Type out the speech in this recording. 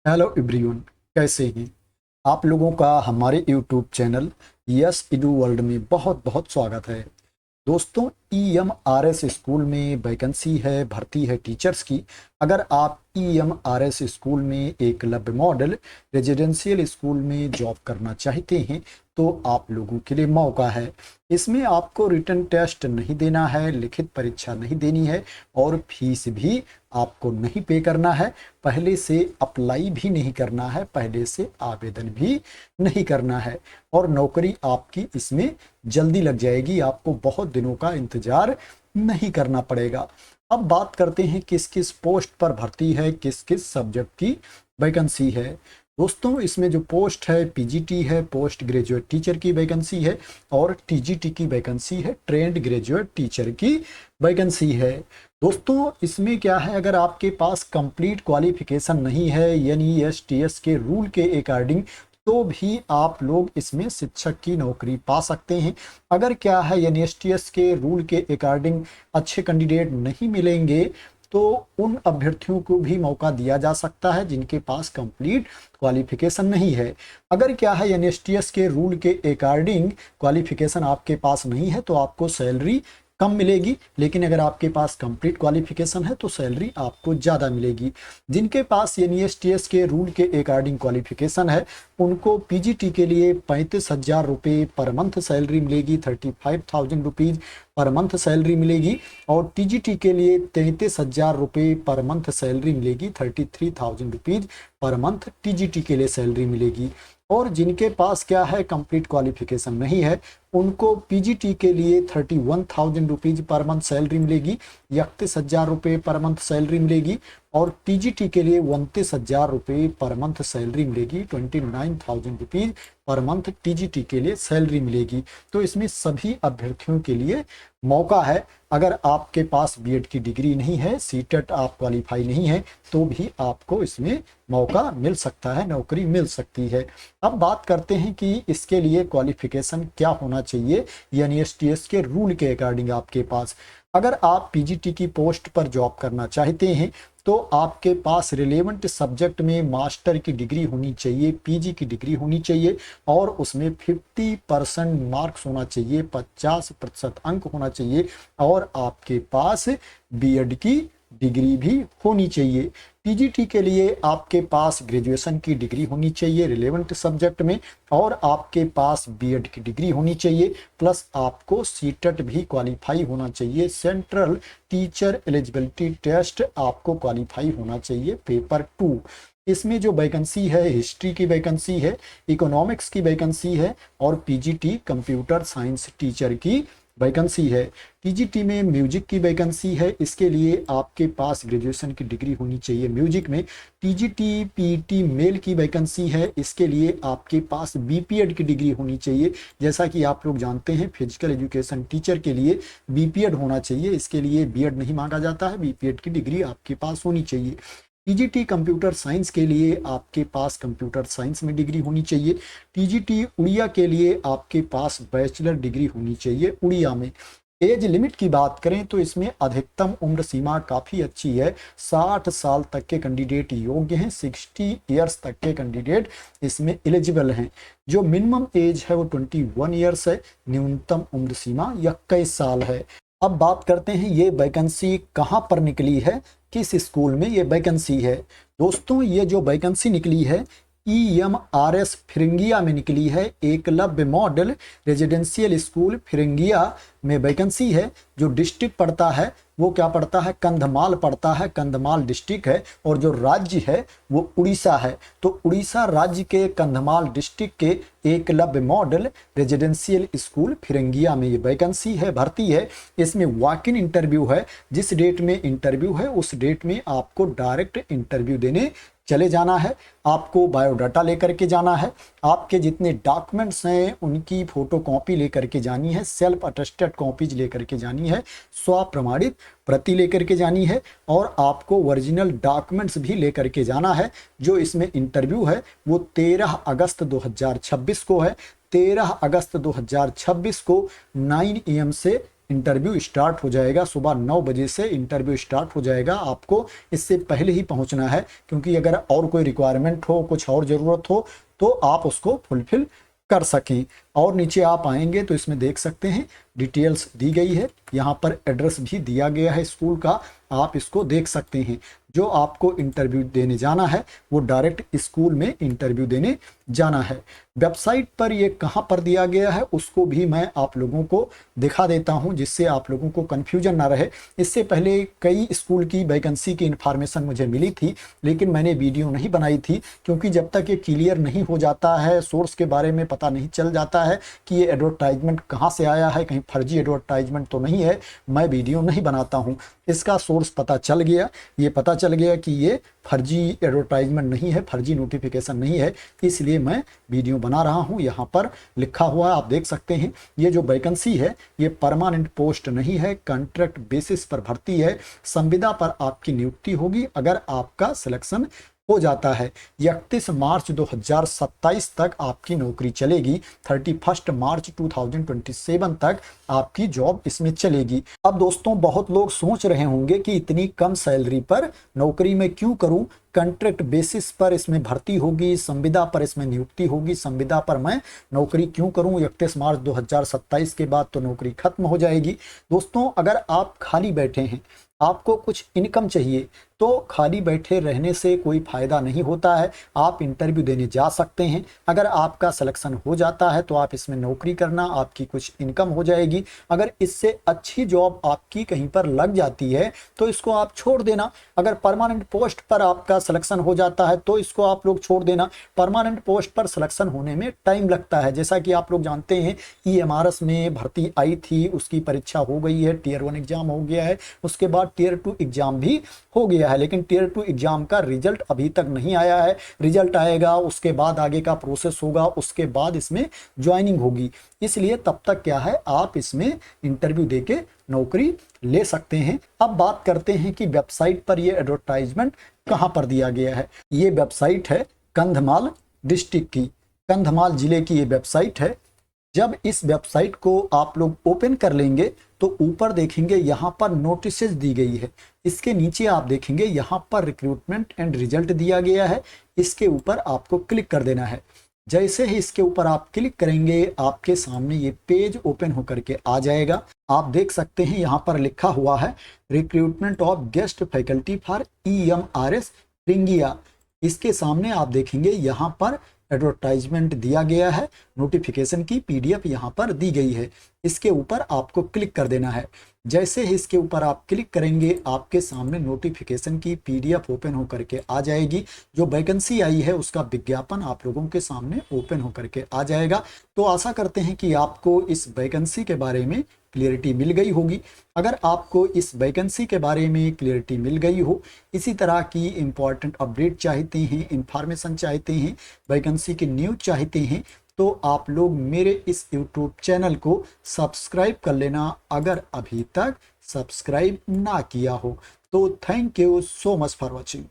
Hello everyone, कैसे हैं आप लोगों का हमारे यूट्यूब चैनल यस इडू वर्ल्ड में बहुत बहुत स्वागत है। दोस्तों, EMRS स्कूल में वैकेंसी है, भर्ती है टीचर्स की। अगर आप EMRS स्कूल में एकलव्य मॉडल रेजिडेंशियल स्कूल में जॉब करना चाहते हैं तो आप लोगों के लिए मौका है। इसमें आपको रिटन टेस्ट नहीं देना है, लिखित परीक्षा नहीं देनी है और फीस भी आपको नहीं पे करना है। पहले से अप्लाई भी नहीं करना है, पहले से आवेदन भी नहीं करना है और नौकरी आपकी इसमें जल्दी लग जाएगी। आपको बहुत दिनों का इंतजार नहीं करना पड़ेगा। अब बात करते हैं किस किस पोस्ट पर भर्ती है, किस किस सब्जेक्ट की वैकेंसी है। दोस्तों, इसमें जो पोस्ट है PGT है, पोस्ट ग्रेजुएट टीचर की वैकेंसी है और TGT की वैकेंसी है, ट्रेंड ग्रेजुएट टीचर की वैकेंसी है। दोस्तों, इसमें क्या है, अगर आपके पास कंप्लीट क्वालिफिकेशन नहीं है यानी STS के रूल के अकॉर्डिंग तो भी आप लोग इसमें शिक्षक की नौकरी पा सकते हैं। अगर क्या है यानी STS के रूल के अकॉर्डिंग अच्छे कैंडिडेट नहीं मिलेंगे तो उन अभ्यर्थियों को भी मौका दिया जा सकता है जिनके पास कंप्लीट क्वालिफिकेशन नहीं है। अगर क्या है यानी STS के रूल के अकॉर्डिंग क्वालिफिकेशन आपके पास नहीं है तो आपको सैलरी कम मिलेगी, लेकिन अगर आपके पास कंप्लीट क्वालिफिकेशन है तो सैलरी आपको ज़्यादा मिलेगी। जिनके पास यानी STS के रूल के अकॉर्डिंग क्वालिफिकेशन है उनको PGT के लिए 35,000 रुपये पर मंथ सैलरी मिलेगी, 35,000 रुपीज़ पर मंथ सैलरी मिलेगी और TGT के लिए 33,000 रुपये पर मंथ सैलरी मिलेगी, 33,000 रुपीज़ पर मंथ TGT के लिए सैलरी मिलेगी। और जिनके पास क्या है कंप्लीट क्वालिफिकेशन नहीं है उनको PGT के लिए 31,000 रुपीज़ पर मंथ सैलरी मिलेगी, 31,000 रुपये पर मंथ सैलरी मिलेगी और TGT के लिए 29,000 रुपये पर मंथ सैलरी मिलेगी, 29,000 रुपीज़ पर मंथ TGT के लिए सैलरी मिलेगी। तो इसमें सभी अभ्यर्थियों के लिए मौका है। अगर आपके पास BEd की डिग्री नहीं है, CTET आप क्वालिफाई नहीं है तो भी आपको इसमें मौका मिल सकता है, नौकरी मिल सकती है। अब बात करते हैं कि इसके लिए क्वालिफिकेशन क्या होना चाहिए यानी STS के रूल के अकॉर्डिंग आपके पास। अगर आप PGT की पोस्ट पर जॉब करना चाहते हैं तो आपके पास रिलेवेंट सब्जेक्ट में मास्टर की डिग्री होनी चाहिए, PG की डिग्री होनी चाहिए और उसमें 50% मार्क्स होना चाहिए, 50% अंक होना चाहिए और आपके पास BEd की डिग्री भी होनी चाहिए। TGT के लिए आपके पास ग्रेजुएशन की डिग्री होनी चाहिए रिलेवेंट सब्जेक्ट में और आपके पास BEd की डिग्री होनी चाहिए, प्लस आपको CTET भी क्वालिफाई होना चाहिए, सेंट्रल टीचर एलिजिबिलिटी टेस्ट आपको क्वालिफाई होना चाहिए पेपर 2। इसमें जो वैकेंसी है हिस्ट्री की वैकेंसी है, इकोनॉमिक्स की वैकेंसी है और PGT कंप्यूटर साइंस टीचर की वैकेंसी है। TGT में म्यूजिक की वैकेंसी है, इसके लिए आपके पास ग्रेजुएशन की डिग्री होनी चाहिए म्यूजिक में। TGT PET मेल की वैकेंसी है, इसके लिए आपके पास BPEd की डिग्री होनी चाहिए। जैसा कि आप लोग जानते हैं फिजिकल एजुकेशन टीचर के लिए BPEd होना चाहिए, इसके लिए BEd नहीं मांगा जाता है, BPEd की डिग्री आपके पास होनी चाहिए। TGT कंप्यूटर साइंस के लिए आपके पास कंप्यूटर साइंस में डिग्री होनी चाहिए। TGT उड़िया के लिए आपके पास बैचलर डिग्री होनी चाहिए उड़िया में। एज लिमिट की बात करें तो इसमें अधिकतम उम्र सीमा काफ़ी अच्छी है, 60 साल तक के कैंडिडेट योग्य हैं, 60 ईयर्स तक के कैंडिडेट इसमें एलिजिबल हैं। जो मिनिमम एज है वो 21 ईयर्स है, न्यूनतम उम्र सीमा 21 साल है। अब बात करते हैं ये वैकेंसी कहाँ पर निकली है, किस स्कूल में ये वैकेंसी है। दोस्तों, ये जो वैकेंसी निकली है EMRS फिरंगिया में निकली है, एकलव्य मॉडल रेजिडेंशियल स्कूल फिरंगिया में वैकेंसी है। जो डिस्ट्रिक्ट पड़ता है वो क्या पड़ता है, कंधमाल पड़ता है, कंधमाल डिस्ट्रिक्ट है और जो राज्य है वो उड़ीसा है। तो उड़ीसा राज्य के कंधमाल डिस्ट्रिक्ट के एकलव्य मॉडल रेजिडेंशियल स्कूल फिरंगिया में ये वैकेंसी है, भर्ती है। इसमें वॉक इन इंटरव्यू है, जिस डेट में इंटरव्यू है उस डेट में आपको डायरेक्ट इंटरव्यू देने चले जाना है। आपको बायोडाटा लेकर के जाना है, आपके जितने डॉक्यूमेंट्स हैं उनकी फोटो कॉपी लेकर के जानी है, सेल्फ अटेस्टेड कॉपीज लेकर के जानी है, स्व प्रमाणित प्रति लेकर के जानी है और आपको ओरिजिनल डॉक्यूमेंट्स भी लेकर के जाना है। जो इसमें इंटरव्यू है वो 13 अगस्त 2026 को है। 13 अगस्त 2026 को 9 AM से इंटरव्यू स्टार्ट हो जाएगा। सुबह 9 बजे से इंटरव्यू स्टार्ट हो जाएगा। आपको इससे पहले ही पहुंचना है, क्योंकि अगर और कोई रिक्वायरमेंट हो, कुछ और ज़रूरत हो, तो आप उसको फुलफिल कर सकें। और नीचे आप आएंगे तो इसमें देख सकते हैं डिटेल्स दी गई है, यहाँ पर एड्रेस भी दिया गया है स्कूल का, आप इसको देख सकते हैं। जो आपको इंटरव्यू देने जाना है वो डायरेक्ट स्कूल में इंटरव्यू देने जाना है। वेबसाइट पर ये कहाँ पर दिया गया है उसको भी मैं आप लोगों को दिखा देता हूँ, जिससे आप लोगों को कन्फ्यूजन ना रहे। इससे पहले कई स्कूल की वैकेंसी की इन्फॉर्मेशन मुझे मिली थी, लेकिन मैंने वीडियो नहीं बनाई थी, क्योंकि जब तक ये क्लियर नहीं हो जाता है, सोर्स के बारे में पता नहीं चल जाता है कि ये एडवर्टाइजमेंट कहाँ से आया है, कहीं फर्जी एडवर्टाइजमेंट तो नहीं है, मैं वीडियो नहीं बनाता हूँ। इसका सोर्स पता चल गया, ये पता चल गया कि ये फर्जी एडवर्टाइजमेंट नहीं है, फर्जी नोटिफिकेशन नहीं है, इसलिए मैं वीडियो बना रहा हूँ। यहाँ पर लिखा हुआ है, आप देख सकते हैं। ये जो वैकेंसी है ये परमानेंट पोस्ट नहीं है, कॉन्ट्रैक्ट बेसिस पर भर्ती है। संविदा पर आपकी नियुक्ति होगी अगर आपका सिलेक्शन हो जाता है। 31 मार्च 2027 तक आपकी नौकरी चलेगी, 31 मार्च 2027 तक आपकी जॉब इसमें चलेगी। अब दोस्तों बहुत लोग सोच रहे होंगे कि इतनी कम सैलरी पर नौकरी में क्यों करूं, कॉन्ट्रैक्ट बेसिस पर इसमें भर्ती होगी, संविदा पर इसमें नियुक्ति होगी, संविदा पर मैं नौकरी क्यों करूं, 31 मार्च 2027 के बाद तो नौकरी खत्म हो जाएगी। दोस्तों अगर आप खाली बैठे हैं, आपको कुछ इनकम चाहिए, तो खाली बैठे रहने से कोई फायदा नहीं होता है। आप इंटरव्यू देने जा सकते हैं, अगर आपका सिलेक्शन हो जाता है तो आप इसमें नौकरी करना, आपकी कुछ इनकम हो जाएगी। अगर इससे अच्छी जॉब आपकी कहीं पर लग जाती है तो इसको आप छोड़ देना। अगर परमानेंट पोस्ट पर आपका सिलेक्शन हो जाता है तो इसको आप लोग छोड़ देना। परमानेंट पोस्ट पर सिलेक्शन होने में टाइम लगता है, जैसा कि आप लोग जानते हैं EMRS में भर्ती आई थी, उसकी परीक्षा हो गई है, Tier 1 एग्जाम हो गया है, उसके बाद Tier 2 एग्जाम भी हो गया है, लेकिन Tier 2 एग्जाम का रिजल्ट अभी तक नहीं आया है। रिजल्ट आएगा उसके बाद आगे का प्रोसेस होगा, उसके बाद इसमें ज्वाइनिंग होगी। इसलिए तब तक क्या है, आप इसमें इंटरव्यू देके नौकरी ले सकते हैं। अब बात करते हैं कि वेबसाइट पर ये एडवर्टाइजमेंट कहां पर दिया गया है। ये वेबसाइट है कंधमाल डिस्ट्रिक्ट की, कंधमाल जिले की ये वेबसाइट है। जब इस वेबसाइट को आप लोग ओपन कर लेंगे तो ऊपर देखेंगे यहाँ पर नोटिसेस दी गई है, इसके नीचे आप देखेंगे यहाँ पर रिक्रूटमेंट एंड रिजल्ट दिया गया है, इसके ऊपर आपको क्लिक कर देना है। जैसे ही इसके ऊपर आप क्लिक करेंगे आपके सामने ये पेज ओपन होकर के आ जाएगा। आप देख सकते हैं यहाँ पर लिखा हुआ है recruitment of guest faculty for EMRS रिंगिया। इसके सामने आप देखेंगे यहाँ पर एडवर्टाइजमेंट दिया गया है, नोटिफिकेशन की PDF यहाँ पर दी गई है, इसके ऊपर आपको क्लिक कर देना है। जैसे ही इसके ऊपर आप क्लिक करेंगे आपके सामने नोटिफिकेशन की PDF ओपन होकर के आ जाएगी। जो वैकेंसी आई है उसका विज्ञापन आप लोगों के सामने ओपन होकर के आ जाएगा। तो आशा करते हैं कि आपको इस वैकेंसी के बारे में क्लियरिटी मिल गई होगी। अगर आपको इस वैकेंसी के बारे में क्लियरिटी मिल गई हो, इसी तरह की इंपॉर्टेंट अपडेट चाहते हैं, इंफॉर्मेशन चाहते हैं, वैकेंसी की न्यूज चाहते हैं, तो आप लोग मेरे इस YouTube चैनल को सब्सक्राइब कर लेना, अगर अभी तक सब्सक्राइब ना किया हो तो। Thank you so much for watching.